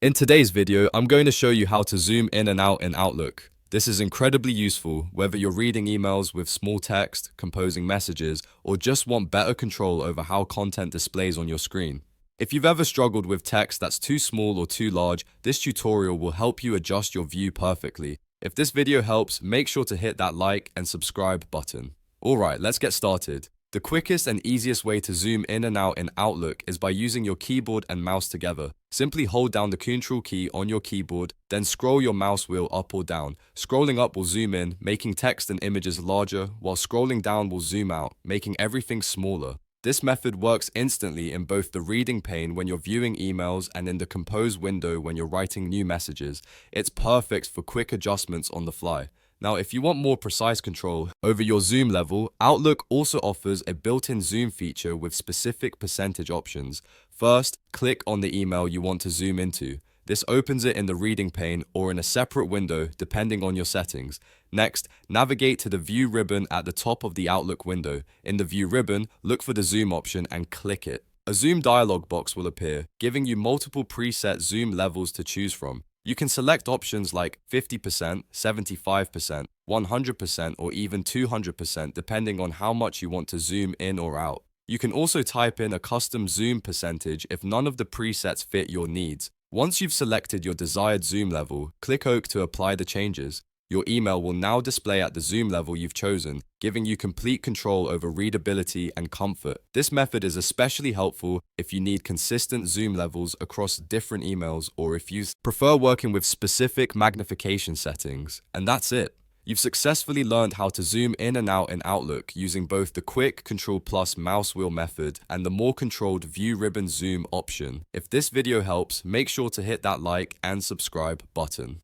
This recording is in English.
In today's video, I'm going to show you how to zoom in and out in Outlook. This is incredibly useful whether you're reading emails with small text, composing messages, or just want better control over how content displays on your screen. If you've ever struggled with text that's too small or too large, this tutorial will help you adjust your view perfectly. If this video helps, make sure to hit that like and subscribe button. Alright, let's get started. The quickest and easiest way to zoom in and out in Outlook is by using your keyboard and mouse together. Simply hold down the Ctrl key on your keyboard, then scroll your mouse wheel up or down. Scrolling up will zoom in, making text and images larger, while scrolling down will zoom out, making everything smaller. This method works instantly in both the reading pane when you're viewing emails and in the compose window when you're writing new messages. It's perfect for quick adjustments on the fly. Now, if you want more precise control over your zoom level, Outlook also offers a built-in zoom feature with specific percentage options. First, click on the email you want to zoom into. This opens it in the reading pane or in a separate window depending on your settings. Next, navigate to the View ribbon at the top of the Outlook window. In the View ribbon, look for the zoom option and click it. A zoom dialog box will appear, giving you multiple preset zoom levels to choose from. You can select options like 50%, 75%, 100%, or even 200% depending on how much you want to zoom in or out. You can also type in a custom zoom percentage if none of the presets fit your needs. Once you've selected your desired zoom level, click OK to apply the changes. Your email will now display at the zoom level you've chosen, giving you complete control over readability and comfort. This method is especially helpful if you need consistent zoom levels across different emails or if you prefer working with specific magnification settings. And that's it. You've successfully learned how to zoom in and out in Outlook using both the quick Ctrl+ mouse wheel method and the more controlled View ribbon zoom option. If this video helps, make sure to hit that like and subscribe button.